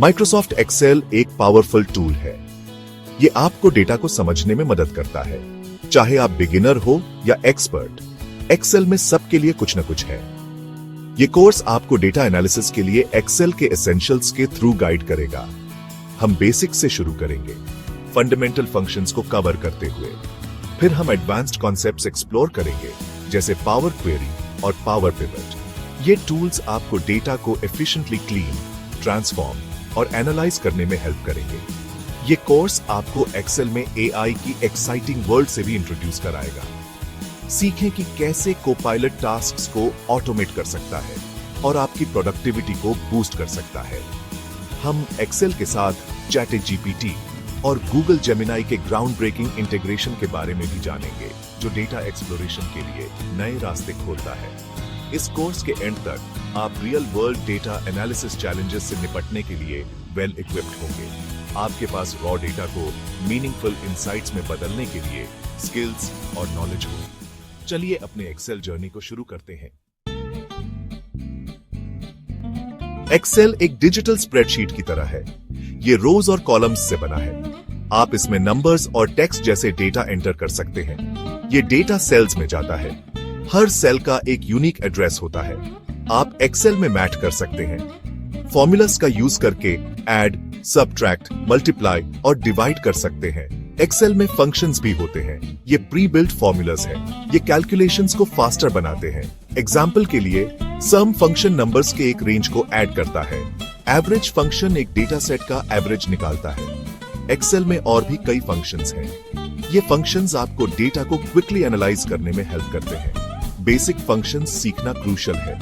Microsoft Excel एक powerful tool है। ये आपको डेटा को समझने में मदद करता है। चाहे आप बिगिनर हो या एक्सपर्ट, एक्सेल में सबके लिए कुछ न कुछ है। ये कोर्स आपको डेटा एनालिसिस के लिए एक्सेल के एसेंशियल्स के थ्रू गाइड करेगा। हम बेसिक से शुरू करेंगे, फंडामेंटल फंक्शंस को कवर करते हुए। फिर हम एडवांस्ड कॉन्सेप्ट्स एक्सप्लोर करेंगे, जैसे पावर क्वेरी और पावर पिवट। ये टूल्स आपको डेटा को एफिशिएंटली क्लीन, ट्रांसफॉर्म और एनालाइज करने में हेल्प करेंगे। ये कोर्स आपको एक्सेल में एआई की एक्साइटिंग वर्ल्ड से भी इंट्रोड्यूस कराएगा। सीखें कि कैसे कोपायलट टास्क्स को ऑटोमेट कर सकता है और आपकी प्रोडक्टिविटी को बूस्ट कर सकता है। हम एक्सेल के साथ चैटजीपीटी और गूगल जेमिनाई के ग्राउंड ब्रेकिंग इंटीग्रेशन के बारे में भी जानेंगे, जो डेटा एक्सप्लोरेशन के लिए नए रास्ते खोलता है। इस कोर्स के एंड तक आप real world data analysis challenges से निपटने के लिए वेल इक्विप्ड होंगे। आपके पास रॉ डेटा को मीनिंगफुल इंसाइट्स में बदलने के लिए स्किल्स और नॉलेज हो। चलिए अपने एक्सेल जर्नी को शुरू करते हैं। एक्सेल एक डिजिटल स्प्रेडशीट की तरह है। ये रोज और कॉलम्स से बना है। आप इसमें नंबर्स और टेक्स्ट जैसे डेटा एंटर कर सकते हैं। ये डेटा सेल्स में जाता है। हर सेल का एक यूनिक एड्रेस होता है। आप एक्सेल में मैच कर सकते हैं। फॉर्मूलास का यूज करके ऐड, सबट्रैक्ट, मल्टीप्लाई और डिवाइड कर सकते हैं। एक्सेल में फंक्शंस भी होते हैं। ये प्री बिल्ट फॉर्मूलास हैं। ये कैलकुलेशंस को फास्टर बनाते हैं। एग्जाम्पल के लिए, सम फंक्शन नंबर्स के एक रेंज को ऐड करता है। एवरेज फंक्शन एक डेटा सेट का एवरेज निकालता है। एक्सेल में और भी कई फंक्शंस हैं। ये फंक्शंस आपको डेटा को क्विकली एनालाइज करने में हेल्प करते हैं। बेसिक फंक्शंस सीखना क्रूशियल है।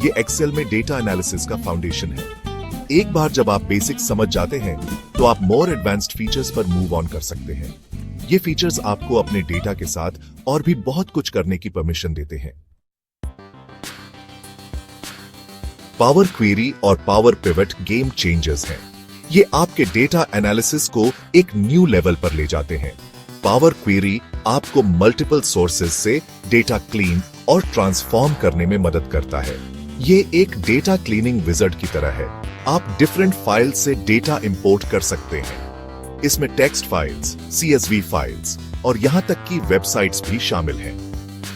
ये एक्सेल में डेटा एनालिसिस का फाउंडेशन है। एक बार जब आप बेसिक समझ जाते हैं, तो आप मोर एडवांस्ड फीचर्स पर मूव ऑन कर सकते हैं। ये फीचर्स आपको अपने डेटा के साथ और भी बहुत कुछ करने की परमिशन देते हैं। पावर क्वेरी और पावर पिवट गेम चेंजर्स हैं। ये आपके डेटा एनालिसिस को एक न्यू लेवल पर ले जाते हैं। पावर क्वेरी आपको मल्टीपल सोर्सेज से डेटा क्लीन और ट्रांसफॉर्म करने में मदद करता है। ये एक डेटा क्लीनिंग विज़ार्ड की तरह है। आप डिफरेंट फाइल्स से डेटा इंपोर्ट कर सकते हैं। इसमें टेक्स्ट फाइल्स, CSV फाइल्स और यहां तक कि वेबसाइट्स भी शामिल हैं।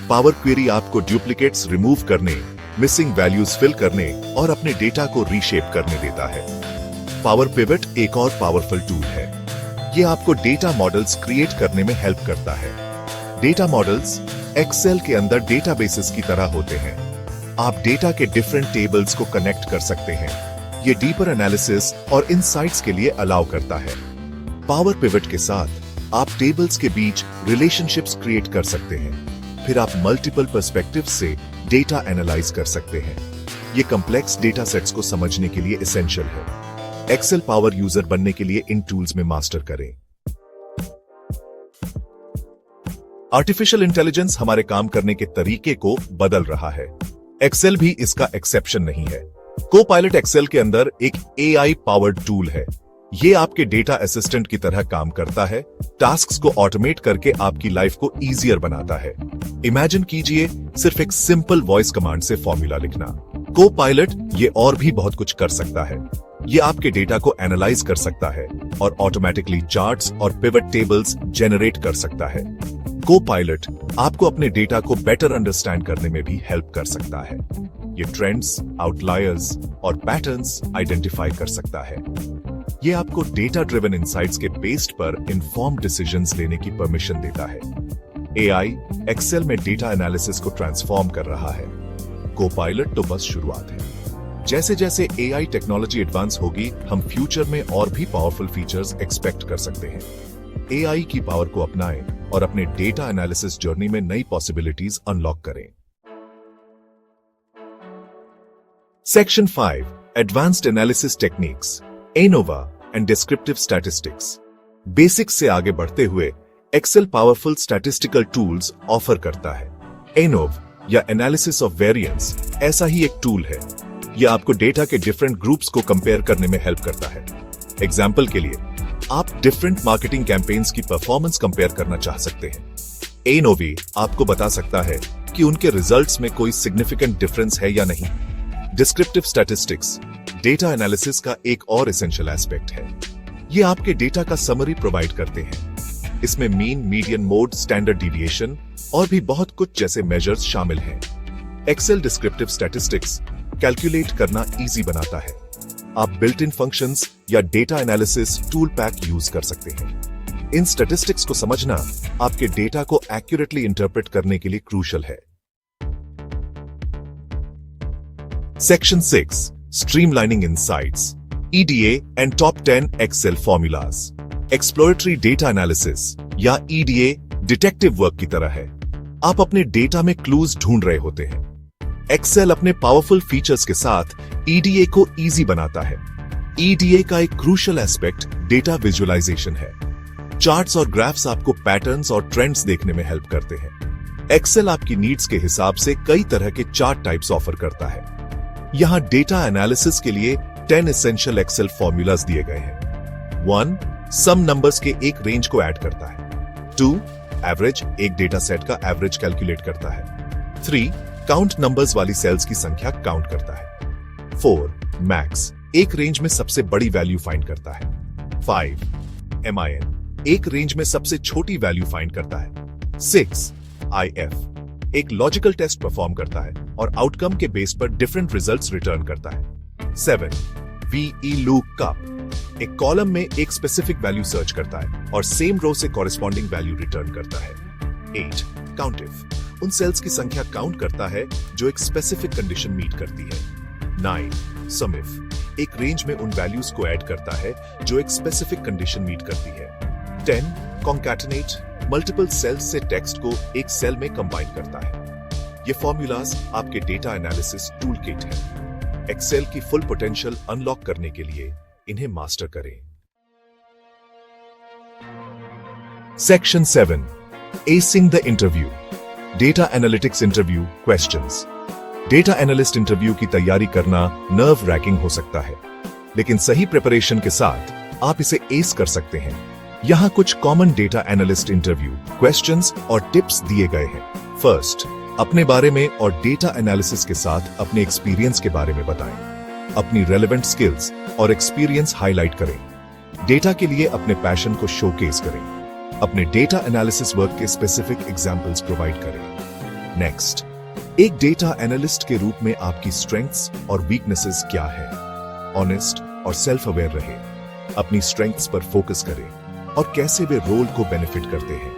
पावर क्वेरी आपको डुप्लीकेट्स रिमूव करने, मिसिंग वैल्यूज फिल करने और अपने डेटा को रीशेप करने देता है। पावर पिवट एक और पावरफुल टूल है। ये आपको डेटा मॉडल्स क्रिएट करने में हेल्प करता है। डेटा मॉडल्स एक्सेल के अंदर डेटाबेसेस की तरह होते हैं। आप डेटा के डिफरेंट टेबल्स को कनेक्ट कर सकते हैं। ये डीपर एनालिसिस और इनसाइट्स के लिए अलाउ करता है। पावर पिवट के साथ आप टेबल्स के बीच रिलेशनशिप्स क्रिएट कर सकते हैं। फिर आप मल्टीपल पर्सपेक्टिव से डेटा एनालाइज कर सकते हैं। ये कॉम्प्लेक्स डेटा सेट्स को समझने के लिए एसेंशियल है। एक्सेल पावर यूजर बनने के लिए इन टूल्स में मास्टर करें। आर्टिफिशियल इंटेलिजेंस हमारे काम करने के तरीके को बदल रहा है। एक्सेल भी इसका एक्सेप्शन नहीं है। कोपायलट एक्सेल के अंदर एक AI पावर्ड टूल है। ये आपके डेटा असिस्टेंट की तरह काम करता है। टास्क्स को ऑटोमेट करके आपकी लाइफ को इजियर बनाता है। इमेजिन कीजिए, सिर्फ एक सिंपल वॉइस कमांड से फॉर्मूला लिखना। कोपायलट ये और भी बहुत कुछ कर सकता है। ये आपके डेटा को एनालाइज कर सकता है और ऑटोमेटिकली चार्ट्स और पिवट टेबल्स जनरेट कर सकता है। कोपायलट आपको अपने डेटा को बेटर अंडरस्टैंड करने में भी हेल्प कर सकता है। ये ट्रेंड्स, आउटलायर्स और पैटर्न्स आइडेंटिफाई कर सकता है। ये आपको डेटा ड्रिवन इनसाइट्स के बेस्ड पर इन्फॉर्म्ड डिसीजंस लेने की परमिशन देता है। AI एक्सेल में डेटा एनालिसिस को ट्रांसफॉर्म कर रहा है। कोपायलट तो बस शुरुआत है। जैसे जैसे AI टेक्नोलॉजी एडवांस होगी, हम फ्यूचर में और भी पावरफुल फीचर्स एक्सपेक्ट कर सकते हैं। AI की पावर को अपनाएं और अपने डेटा एनालिसिस जर्नी में नई पॉसिबिलिटीज अनलॉक करें। Section 5 advanced analysis techniques, ANOVA and descriptive statistics. Basics से आगे बढ़ते हुए Excel powerful statistical tools offer करता है। एनोव या एनालिसिस ऑफ वेरिएंस ऐसा ही एक टूल है। यह आपको डेटा के डिफरेंट ग्रुप्स को कंपेयर करने में हेल्प करता है। एग्जाम्पल के लिए, आप डिफरेंट मार्केटिंग कैंपेन्स की परफॉर्मेंस कंपेयर करना चाह सकते हैं। एनोवी आपको बता सकता है कि उनके रिजल्ट्स में कोई सिग्निफिकेंट डिफरेंस है या नहीं। डिस्क्रिप्टिव स्टैटिस्टिक्स डेटा एनालिसिस का एक और एसेंशियल एस्पेक्ट है। ये आपके डेटा का समरी प्रोवाइड करते हैं। इसमें mean, median, mode, standard deviation और भी बहुत कुछ जैसे मेजर्स शामिल हैं। एक्सेल डिस्क्रिप्टिव स्टैटिस्टिक्स कैलकुलेट करना इजी बनाता है। आप बिल्ट इन फंक्शंस या data analysis tool pack use कर सकते हैं। इन स्टैटिस्टिक्स को समझना आपके डेटा को एक्यूरेटली इंटरप्रेट करने के लिए क्रूशियल है। Section 6 streamlining insights, EDA and top 10 Excel formulas. Exploratory data analysis या EDA डिटेक्टिव वर्क की तरह है। आप अपने डेटा में क्लूज ढूंढ रहे होते हैं। एक्सेल अपने पावरफुल फीचर्स के साथ EDA को इजी बनाता है। EDA का एक क्रूशियल एस्पेक्ट डेटा विजुअलाइजेशन है। चार्ट्स और ग्राफ्स आपको पैटर्न्स और ट्रेंड्स देखने में हेल्प करते हैं। एक्सेल आपकी नीड्स के हिसाब से कई तरह के चार्ट टाइप्स ऑफर करता है। यहां डेटा एनालिसिस के लिए 10 एसेंशियल एक्सेल फॉर्मूलाज दिए गए हैं। 1 सम नंबर्स के एक रेंज को ऐड करता है। 2 एवरेज, एक डेटा सेट का एवरेज कैलकुलेट करता है। 3 काउंट नंबर्स वाली सेल्स की संख्या काउंट करता है। 4 मैक्स, एक रेंज में सबसे बड़ी वैल्यू फाइंड करता है। 5 MIN, एक रेंज में सबसे छोटी वैल्यू फाइंड करता है। 6 IF, एक लॉजिकल टेस्ट परफॉर्म करता है और आउटकम के बेस पर डिफरेंट रिजल्ट्स रिटर्न करता है। 7 VE लूकअप, एक कॉलम में एक स्पेसिफिक वैल्यू सर्च करता है और सेम रो से कॉरेस्पॉन्डिंग वैल्यू रिटर्न करता है। 8 काउंटिव, उन सेल्स की संख्या काउंट करता है जो एक स्पेसिफिक कंडीशन मीट करती है। 9 समिफ, एक रेंज में उन वैल्यूज को ऐड करता है जो एक स्पेसिफिक कंडीशन मीट करती है। 10 कॉन्कैटिनेट, मल्टीपल सेल्स से टेक्स्ट को एक सेल में कंबाइन करता है। ये फॉर्मूलाज आपके डेटा एनालिसिस टूल किट है। एक्सेल की फुल पोटेंशियल अनलॉक करने के लिए इन्हें मास्टर करें। Section 7 acing the interview, data analytics interview questions. Data analyst interview की तैयारी करना नर्व रैकिंग हो सकता है, लेकिन सही प्रिपरेशन के साथ आप इसे एस कर सकते हैं। यहां कुछ common data analyst interview questions और टिप्स दिए गए हैं। फर्स्ट, अपने बारे में और डेटा एनालिसिस के साथ अपने एक्सपीरियंस के बारे में बताएं। अपनी रेलेवेंट स्किल्स और एक्सपीरियंस हाईलाइट करें। डेटा के लिए अपने पैशन को शोकेस करें। अपने डेटा एनालिसिस वर्क के स्पेसिफिक एग्जांपल्स प्रोवाइड करें। नेक्स्ट, एक डेटा एनालिस्ट के रूप में आपकी स्ट्रेंथ्स और वीकनेसेस क्या है। ऑनेस्ट और सेल्फ अवेयर रहे। अपनी स्ट्रेंथ्स पर फोकस करें और कैसे वे रोल को बेनिफिट करते हैं।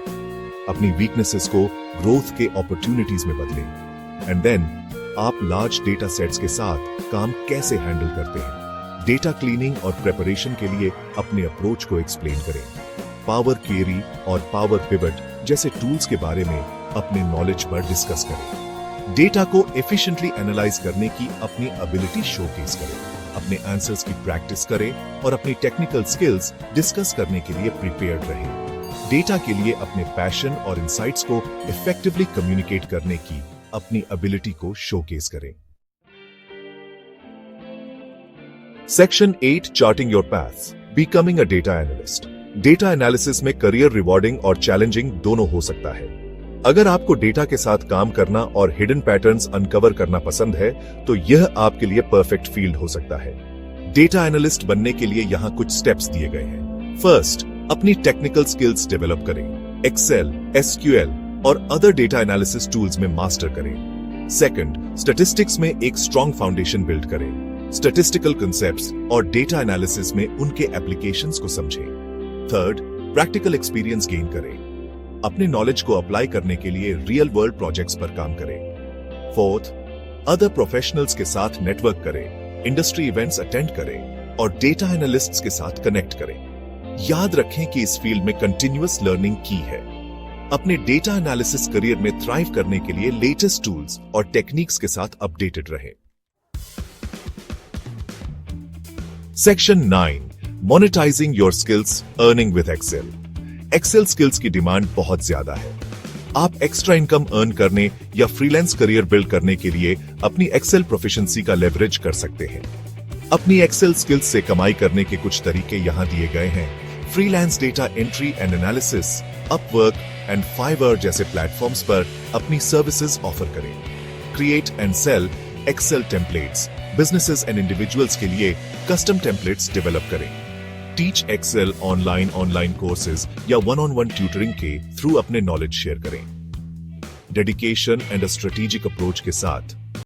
अपनी वीकनेसेस को ग्रोथ के अपॉर्चुनिटीज में बदलें। एंड देन आप लार्ज डेटा सेट्स के साथ काम कैसे हैंडल करते हैं। डेटा क्लीनिंग और प्रिपरेशन के लिए अपने अप्रोच को एक्सप्लेन करें। पावर क्वेरी और पावर पिवट जैसे टूल्स के बारे में अपने नॉलेज पर डिस्कस करें। डेटा को एफिशिएंटली एनालाइज करने की अपनी एबिलिटी शोकेस करें। अपने आंसर्स की प्रैक्टिस करें और अपनी टेक्निकल स्किल्स डिस्कस करने के लिए प्रिपेयर्ड रहें। डेटा के लिए अपने पैशन और इंसाइट्स को इफेक्टिवली कम्युनिकेट करने की अपनी एबिलिटी को शोकेस करें। Section 8 charting your path, becoming a data analyst. Data analysis में करियर रिवॉर्डिंग और चैलेंजिंग दोनों हो सकता है। अगर आपको डेटा के साथ काम करना और हिडन पैटर्न्स अनकवर करना पसंद है, तो यह आपके लिए परफेक्ट फील्ड हो सकता है। डेटा एनालिस्ट बनने के लिए यहाँ कुछ स्टेप्स दिए गए हैं। फर्स्ट, अपनी टेक्निकल स्किल्स डेवलप करें। एक्सेल, SQL और अदर डेटा एनालिसिस टूल्स में मास्टर करें। सेकंड, स्टैटिस्टिक्स में एक स्ट्रॉन्ग फाउंडेशन बिल्ड करें। स्टैटिस्टिकल कांसेप्ट्स और डेटा एनालिसिस में उनके एप्लीकेशंस को समझें। थर्ड, प्रैक्टिकल एक्सपीरियंस गेन करें। अपने नॉलेज को अप्लाई करने के लिए रियल वर्ल्ड प्रोजेक्ट्स पर काम करें। फोर्थ, अदर प्रोफेशनल्स के साथ नेटवर्क करें, इंडस्ट्री इवेंट्स अटेंड करें और डेटा एनालिस्ट्स के साथ कनेक्ट करें। याद रखें कि इस फील्ड में कंटिन्यूअस लर्निंग की है। अपने डेटा एनालिसिस करियर में थ्राइव करने के लिए लेटेस्ट टूल्स और टेक्निक्स के साथ अपडेटेड रहें। Section 9 monetising your skills, earning with Excel. Excel skills की डिमांड बहुत ज्यादा है। आप एक्स्ट्रा इनकम अर्न करने या फ्रीलांस करियर बिल्ड करने के लिए अपनी एक्सेल प्रोफिशिएंसी का लेवरेज कर सकते हैं। अपनी एक्सेल स्किल्स से कमाई करने के कुछ तरीके यहां दिए गए हैं। Freelance data entry and analysis, Upwork and Fiverr जैसे प्लेटफॉर्म्स पर अपनी सर्विसेज ऑफर करें। Create and sell Excel templates, businesses and individuals के लिए कस्टम टेम्पलेट्स डेवलप करें। टीच एक्सेल ऑनलाइन कोर्सेज या वन-ऑन-वन ट्यूटरिंग के थ्रू अपने नॉलेज शेयर करें। Dedication and a strategic approach के साथ